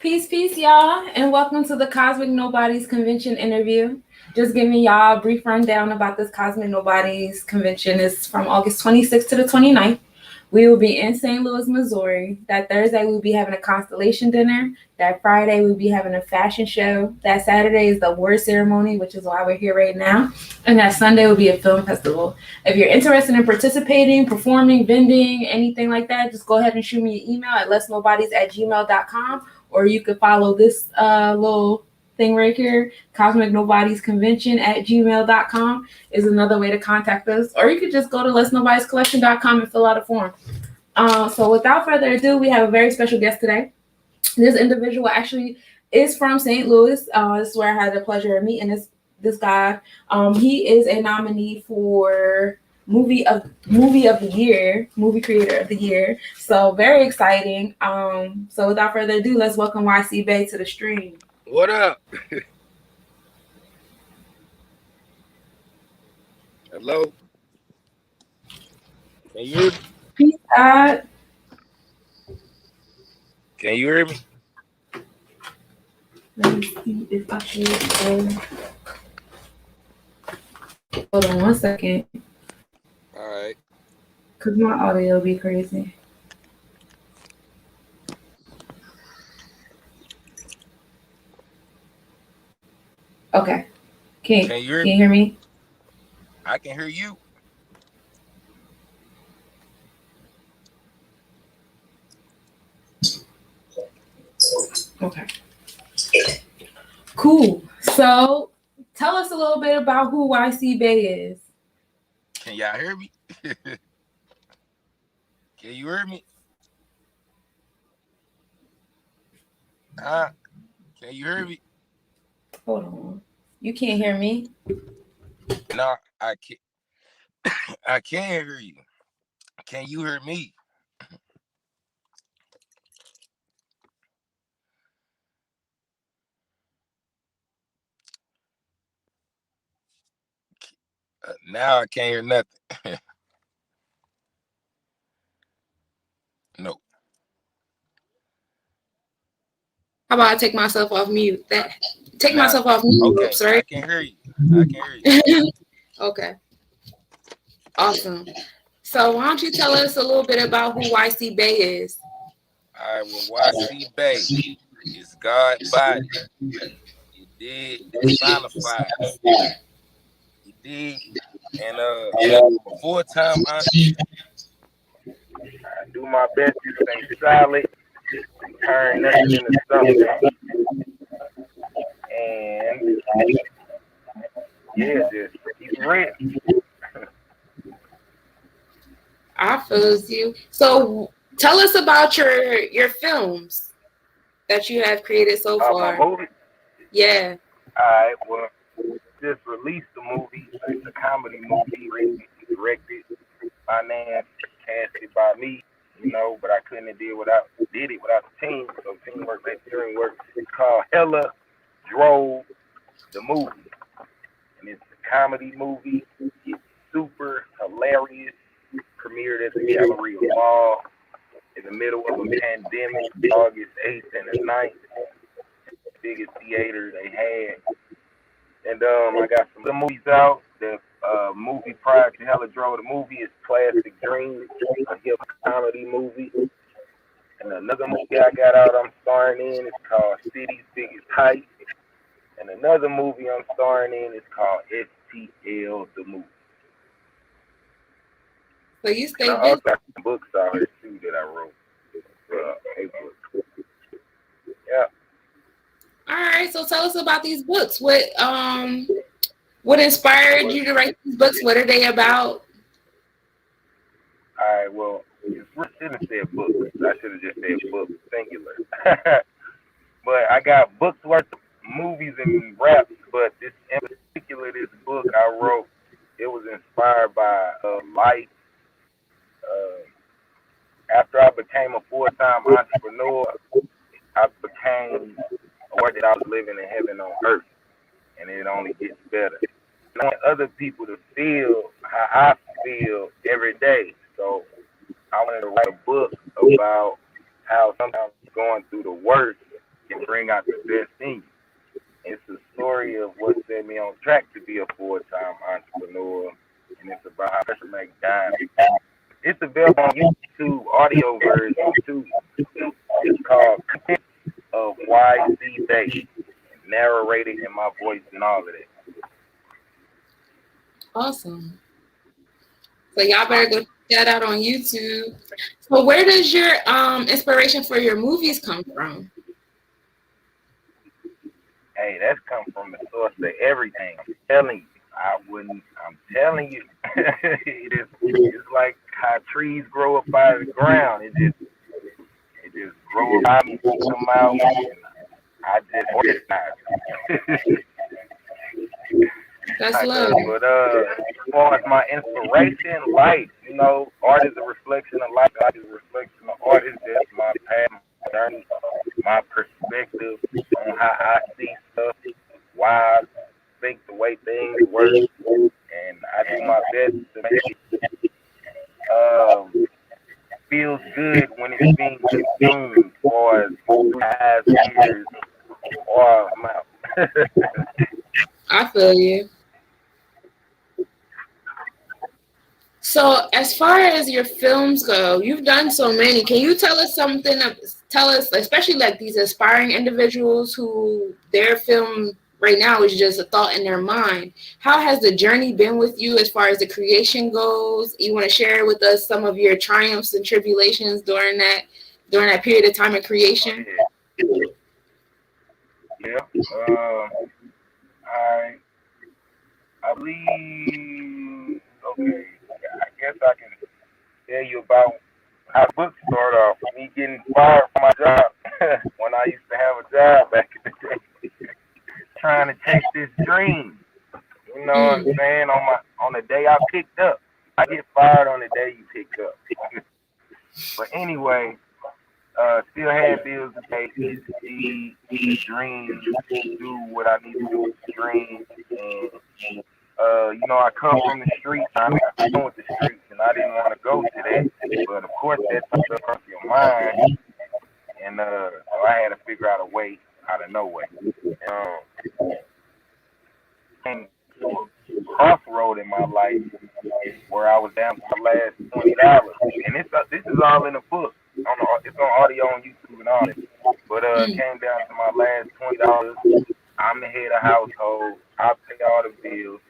Peace, peace, y'all, and welcome to the Cosmic Nobodies convention interview. Just giving y'all a brief rundown about this Cosmic Nobodies convention. It's from August 26th to the 29th. We will be in St. Louis, Missouri. That Thursday, we'll be having a constellation dinner. That Friday, we'll be having a fashion show. That Saturday is the award ceremony, which is why we're here right now. And that Sunday will be a film festival. If you're interested in participating, performing, vending, anything like that, just go ahead and shoot me an email at letsnobodies@gmail.com, or you could follow this little thing right here, Cosmic Nobodies Convention at gmail.com is another way to contact us. Or you could just go to letsnobodiescollection.com and fill out a form. So without further ado, we have a very special guest today. This individual actually is from St. Louis. This is where I had the pleasure of meeting this guy. He is a nominee for movie of the year, movie creator of the year. So very exciting. So without further ado, let's welcome YC Bay to the stream. What up? Hello? Can you hear me? Peace out. Can you hear me? Let me see if I can. Hold on 1 second. All right. Cause my audio be crazy. Okay. Can you hear me? I can hear you. Okay. Cool. So tell us a little bit about who YC Bay is. Can y'all hear me? Can you hear me? Can you hear me? Hold on. You can't hear me? No, I can't. I can't hear you. Can you hear me? Now I can't hear nothing. No. How about I take myself off mute? Myself off mute. Okay, Oops, right? I can hear you. I can hear you. Okay. Awesome. So why don't you tell us a little bit about who YC Bay is? All right, well, YC Bay is God body. You did personified. You did, and full-time entrepreneur. I do my best to stay solid, turn nothing into something, and yeah, just keep real. I feel you. So tell us about your films that you have created so far. My movie? Yeah. All right, well, just released the movie. It's a comedy movie, written, directed, financed, casted by me, but I couldn't have did it without the team. So teamwork makes dream work. It's called Hella Drove the Movie. And it's a comedy movie. It's super hilarious. Premiered at the Galleria Mall in the middle of a pandemic, August 8th and the 9th. Biggest theater they had. And I got some other movies out. The movie prior to Hella Drove the Movie is Plastic Dreams, a hip comedy movie. And another movie I got out I'm starring in is called City's Biggest Height. And another movie I'm starring in is called STL the Movie. So you stay busy. I also got some books out here too that I wrote. Yeah. All right. So tell us about these books. What inspired you to write these books? What are they about? All right. Well, I shouldn't have said books. I should have just said books, singular. But I got books worth of movies and raps. But this in particular, this book I wrote, it was inspired by life. After I became a full-time entrepreneur, I became aware that I was living in heaven on earth, and it only gets better. I want other people to feel how I feel every day. So I wanted to write a book about how sometimes going through the worst, can bring out the best in you. It's a story of what set me on track to be a full-time entrepreneur, and it's about how pressure makes dimes. It's available on YouTube audio version too. It's called of YC Day, narrated in my voice and all of that. Awesome. So y'all better go check that out on YouTube. So where does your inspiration for your movies come from? Hey, that's come from the source of everything. I'm telling you. I'm telling you. It's like how trees grow up out of the ground. It just grow up out and come out, and I just organize. That's love. But as far as my inspiration, life, art is a reflection of life. Art is a reflection of art. It's just my path, my journey, my perspective on how I see stuff, why I think the way things work, and I do my best to make it feels good when it's being consumed for eyes, ears, or mouth. I feel you. So as far as your films go, you've done so many. Can you tell us something? Tell us, especially like these aspiring individuals who their film right now is just a thought in their mind. How has the journey been with you as far as the creation goes? You want to share with us some of your triumphs and tribulations during that period of time of creation? Yeah. I believe. Okay. I guess I can tell you about how the book started off. Me getting fired from my job when I used to have a job back in the day, trying to chase this dream. You know what I'm saying? On the day I picked up, I get fired on the day you pick up. But anyway, still had bills to pay, the dream, do what I need to do with the dream, and I come from the streets. I'm done with the streets, and I didn't want to go to that. But of course, that's stuff up your mind, and so I had to figure out a way out of no way. And to a crossroad in my life where I was down to my last $20, and this is all in the book. It's on audio on YouTube and all that. But came down to my last $20. I'm the head of household. I pay all the bills.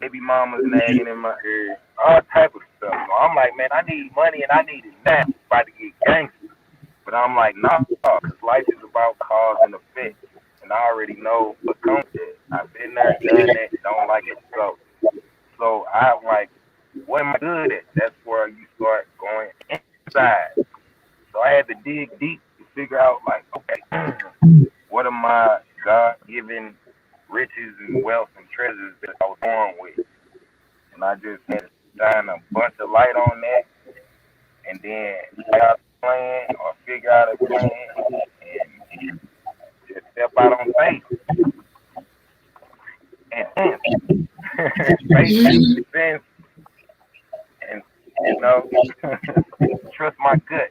Baby mama's nagging in my ear, all type of stuff. So I'm like, man, I need money and I need it now. I'm about to get gangster. But I'm like, nah, because life is about cause and effect. And I already know what comes with it. I've been there, done that, don't like it. So I'm like, what am I good at? That's where you start going inside. So I had to dig deep to figure out, like, okay, what are my God-given riches and wealth and treasures that I was born with? And I just had to shine a bunch of light on that, and then figure out a plan or figure out a plan and just step out on faith. And faith sense and trust my gut.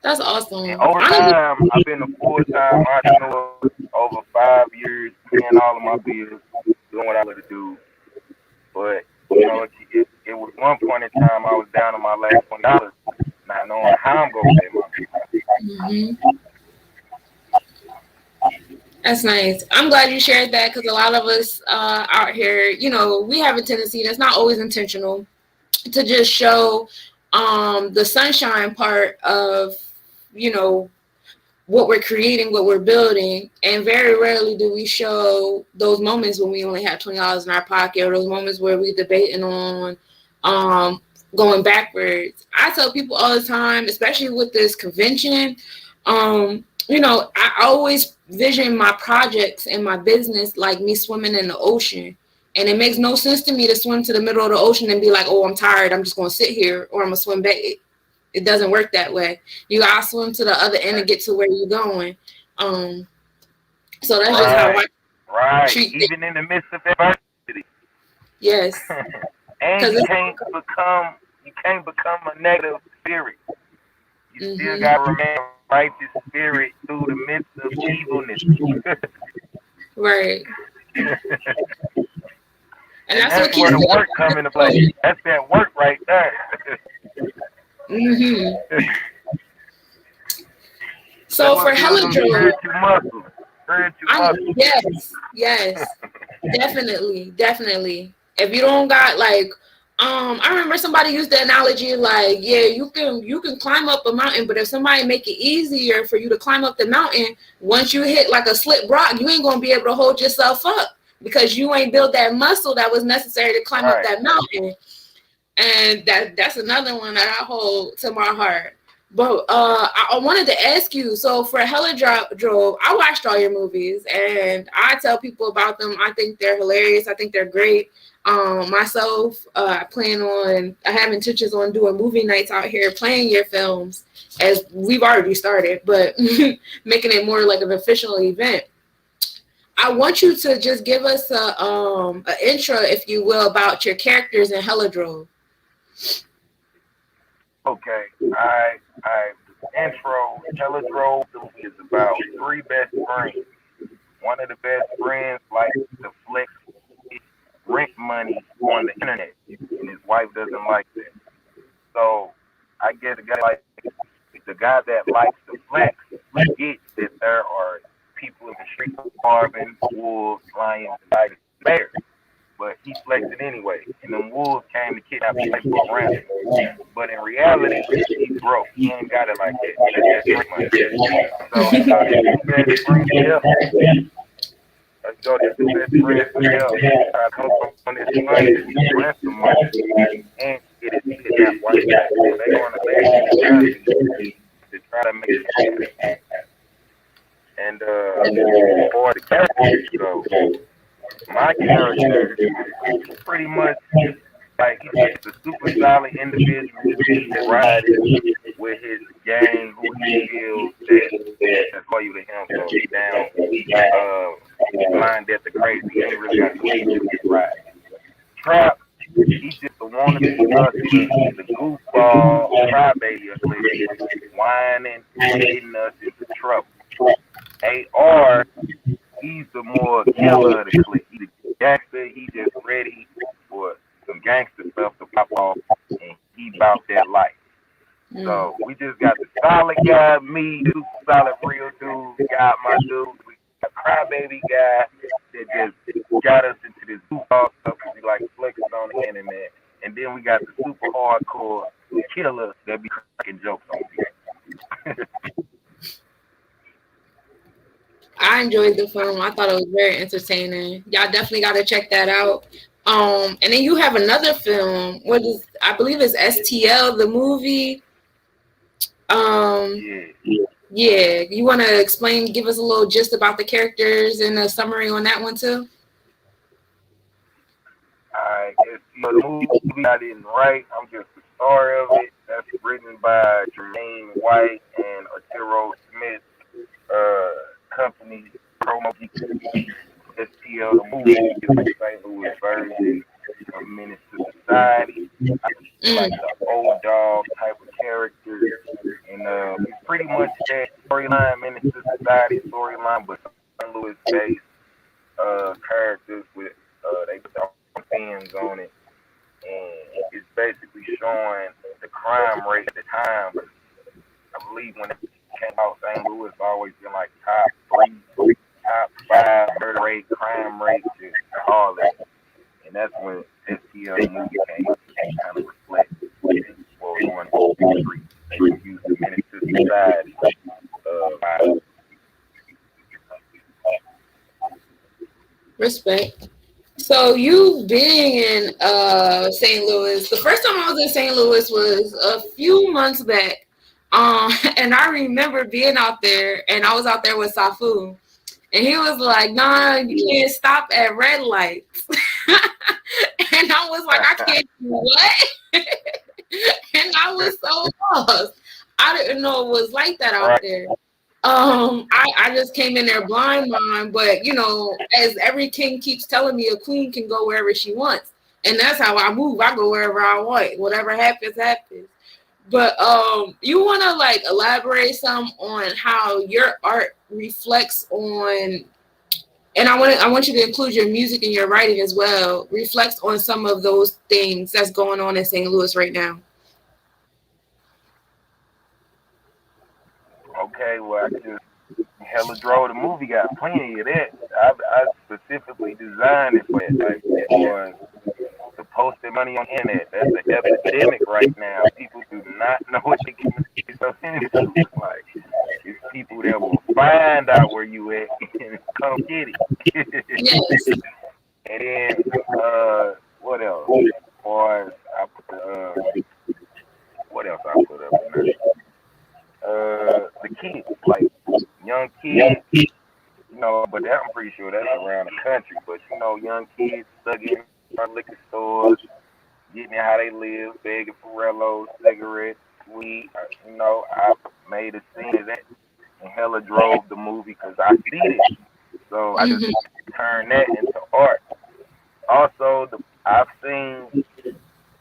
That's awesome. And over time, I've been a full-time entrepreneur over 5 years, paying all of my bills, doing what I love to do. But it was one point in time I was down to my last $20, not knowing how I'm gonna pay my bills. That's nice. I'm glad you shared that, because a lot of us out here, we have a tendency that's not always intentional to just show the sunshine part of, what we're creating, what we're building. And very rarely do we show those moments when we only have $20 in our pocket, or those moments where we're debating on going backwards. I tell people all the time, especially with this convention, I always vision my projects and my business like me swimming in the ocean. And it makes no sense to me to swim to the middle of the ocean and be like, oh, I'm tired, I'm just going to sit here, or I'm going to swim back. It doesn't work that way. You got to swim to the other end and get to where you're going. So that's just how I treat it. Even in the midst of adversity. Yes. And you can't become a negative spirit. You still got to remain righteous spirit through the midst of evilness. Right. And that's where the work come into play. That's that work right there. Mm-hmm. So for Helladro, yes, definitely. If you don't got like, I remember somebody used the analogy like, yeah, you can climb up a mountain, but if somebody make it easier for you to climb up the mountain, once you hit like a slip rock, you ain't gonna be able to hold yourself up because you ain't built that muscle that was necessary to climb up that mountain. And that's another one that I hold to my heart. But I wanted to ask you, so for Helladro, I watched all your movies and I tell people about them. I think they're hilarious. I think they're great. Myself, I have intentions on doing movie nights out here, playing your films, as we've already started, but making it more like an official event. I want you to just give us an intro, if you will, about your characters in Helladro. Okay, I intro Helladro is about three best friends. One of the best friends likes to flex rent money on the internet, and his wife doesn't like that. So I guess the guy that likes to flex forgets that there are people in the street starving, wolves, lions, tigers, bears. But he flexed it anyway, and them wolves came to kidnap him around him. But in reality, he's broke. He ain't got it like that. That's just money. So he got his two best friends to help. Let's go to two best friends to help. Try to come on this money, ransom money, and get his kidnapped wife back. So they on a journey to try to make it happen. And for the characters go, my character pretty much like he's just a super solid individual that rides with his gang who he feels that's loyal to him, so he down blind death to crazy. He ain't really got to do his ride. Trap, he's just a wannabe hustler. He's a goofball, crybaby, whining, getting us into trouble. AR, he's the more killer of the clique. He's a gangster. He just ready for some gangster stuff to pop off, and he about that life. So we just got the solid guy, me, the solid real dude, got my dude. We got a crybaby guy that just got us into this goofball stuff because we like flexing on the internet. And then we got the super hardcore killer that be cracking jokes on people. I enjoyed the film. I thought it was very entertaining. Y'all definitely got to check that out. And then you have another film. I believe it's STL, the movie. Yeah. You want to give us a little gist about the characters and a summary on that one too? I guess the movie I didn't write. I'm just the star of it. That's written by Jermaine White and Arturo Smith. Company promo STL, the movie is the St. Louis version of Menace to Society. I like the old dog type of character, and it's pretty much that storyline, Menace to Society storyline, but St. Louis based characters with they put their own spins on it, and it's basically showing the crime rate at the time. I believe when it came out, St. Louis always been like top 3, top 5 murder rate, crime rate, and all that. And that's when STL movie came kind of reflect what was going on in the street. They used the Menace to Society. Respect. So you being in St. Louis, the first time I was in St. Louis was a few months back. And I remember being out there, and I was out there with Safu, and he was like, "Nah, you can't stop at red lights." And I was like, "I can't do what?" And I was so lost. I didn't know it was like that out there. I just came in there blind mind, but you know, as every king keeps telling me, a queen can go wherever she wants, and that's how I move. I go wherever I want. Whatever happens, happens. But you want to like elaborate some on how your art reflects on, and I want you to include your music and your writing as well, reflects on some of those things that's going on in St. Louis right now. Okay, well, I just Hella Drove the movie got plenty of that. I specifically designed it for that. Like, for the posted money on the internet. That's an epidemic right now. People do not know what they get themselves into. Like, it's people that will find out where you at and come get it. Yes. And then, what else? Or I put what else I put up in there? The kids, like young kids, but that I'm pretty sure that's around the country. But young kids stuck in liquor stores, getting how they live, begging for Rellos, cigarettes, weed. I made a scene of that and Hella Drove the movie because I see it. So I just turned that into art. Also, I've seen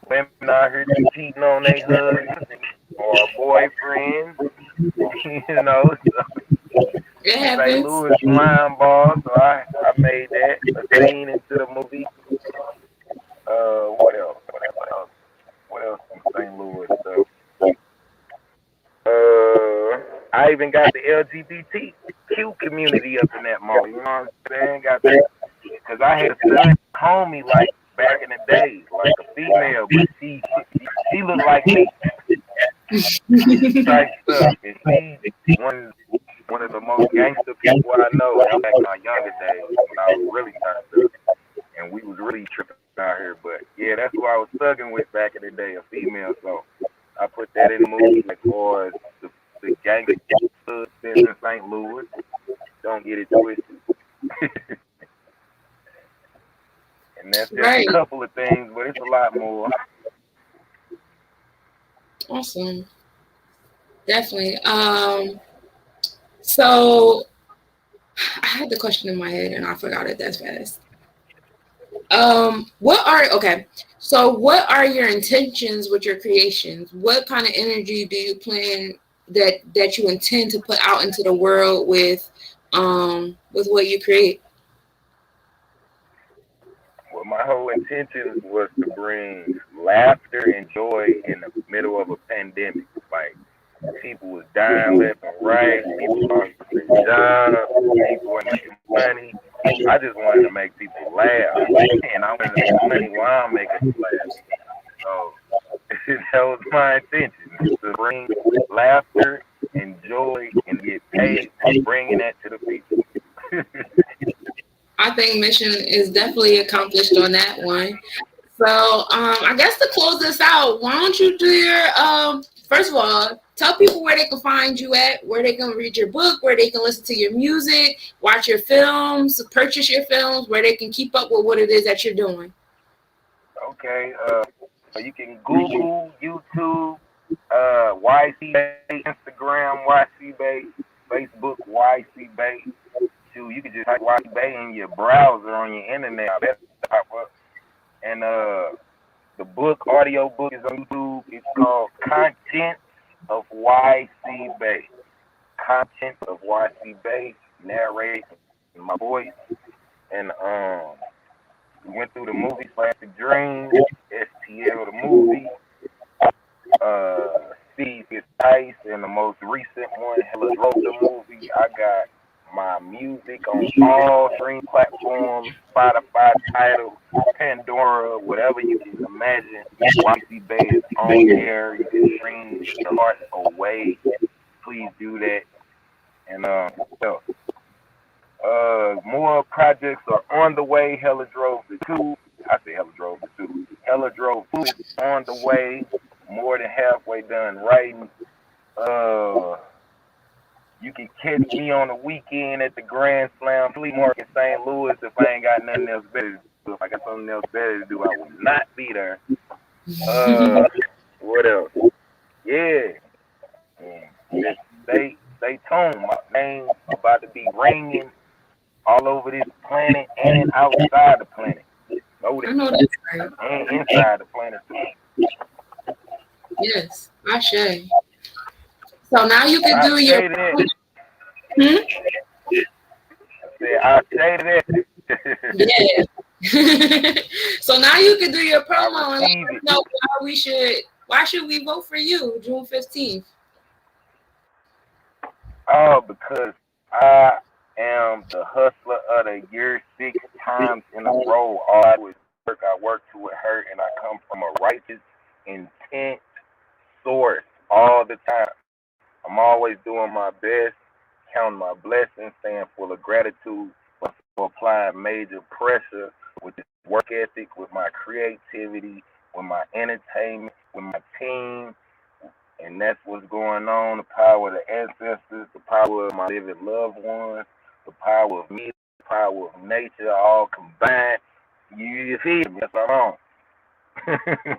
women out here cheating on their husbands or boyfriends, So It St. happens. Louis slime ball, so I made that a scene into the movie. What else? What else from St. Louis stuff? I even got the LGBTQ community up in that mall. You know what I'm saying? Got that because I had a son homie like back in the days, like a female, but she looked like me type stuff, and she one of the most gangster people I know. And I'm back in my younger days when I was really turned up, and we was really tripping out here. But yeah, that's who I was thugging with back in the day, a female. So I put that in the movie like for the gangster in St. Louis. Don't get it twisted. And that's just Right. a couple of things, but it's a lot more. Awesome. Definitely. So I had the question in my head and I forgot it that fast. What are your intentions with your creations? What kind of energy do you plan that you intend to put out into the world with what you create? Well, my whole intention was to bring laughter and joy in the middle of a pandemic. Like, people was dying left and right, people lost their jobs, people weren't making money. I just wanted to make people laugh, and I wanted to make money while I'm making them laugh. So that was my intention, to bring laughter and joy and get paid for bringing that to the people. I think mission is definitely accomplished on that one. So I guess to close this out, why don't you do your first of all, tell people where they can find you at, where they can read your book, where they can listen to your music, watch your films, purchase your films, where they can keep up with what it is that you're doing. Okay, you can Google, YouTube, YC Bay, Instagram YC Bay, Facebook YC Bay. Shoot, you can just type YC Bay in your browser on your internet. I bet it'll pop up. And the audio book is on YouTube. It's called Content of YC Bay. Content of YC Bay, narrated in my voice. And we went through the movie Plastic Dreams, STL the movie, Steve Gets Ice, and the most recent one, Hella Drove the movie. I got my music on all stream platforms, Spotify, Tidal, Pandora, whatever you can imagine. YC Bay is on there. You can stream your heart away. Please do that. And more projects are on the way. Hella Drove the 2. I say Hella Drove the 2. Hella Drove 2 is on the way. More than halfway done writing. You can catch me on the weekend at the Grand Slam Flea Market in St. Louis if I ain't got nothing else better to do. If I got something else better to do, I will not be there. What else? Yeah. Just stay tuned. My name's about to be ringing all over this planet and outside the planet. Know I that. know that's right. And inside the planet too. Yes, I should. So now you can do your. Hmm? I say that. Yeah. So now you can do your promo and let us know why should we vote for you June 15th? Oh, because I am the hustler of the year 6 times in a row. All I do is work. I work to it hurt, and I come from a righteous intent source all the time. I'm always doing my best, counting my blessings, staying full of gratitude, but applying major pressure with this work ethic, with my creativity, with my entertainment, with my team. And that's what's going on. The power of the ancestors, the power of my living loved ones, the power of me, the power of nature, all combined. You feel me? That's what I'm on.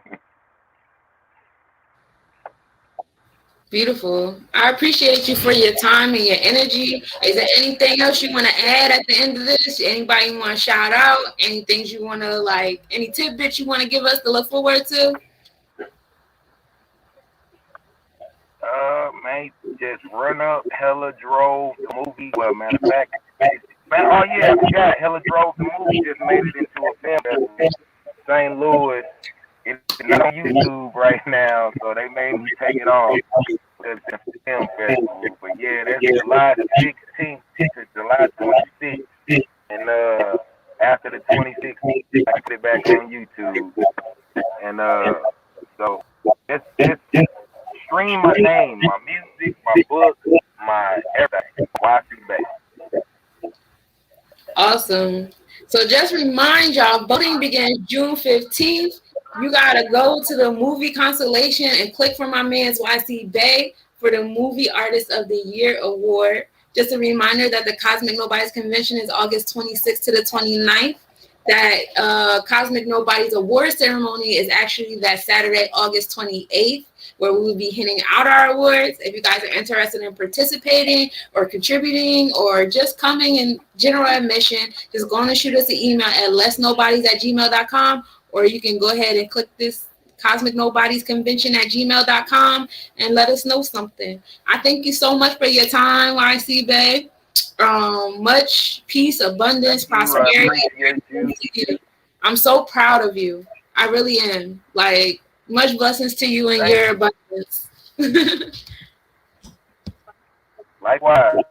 Beautiful. I appreciate you for your time and your energy. Is there anything else you want to add at the end of this? Anybody you want to shout out? Any things you want to any tidbits you want to give us to look forward to? Man, just run up, Hella Drove the movie. Well, matter of fact, oh yeah, I forgot. Hella Drove the movie just made it into a film festival. St. Louis. It's not on YouTube right now, so they made me take it off. It's a film festival. But yeah, that's July 16th to July 26th. And after the 26th, I put it back on YouTube. And so just stream my name, my music, my book, my everything. YC Bay. Awesome. So just remind y'all, voting begins June 15th. You got to go to the movie constellation and click for my man's YC Bay for the Movie Artist of the Year award. Just a reminder that the Kosmic Nobodies Convention is August 26th to the 29th. That Kosmic Nobodies award ceremony is actually that Saturday, August 28th, where we will be handing out our awards. If you guys are interested in participating or contributing or just coming in general admission, just go on and shoot us an email at lessnobodies@gmail.com, or you can go ahead and click this Kosmic Nobodies Convention at gmail.com and let us know something. I thank you so much for your time, YC Bay. Much peace, abundance, prosperity. I'm so proud of you. I really am. Much blessings to you and your abundance. Likewise.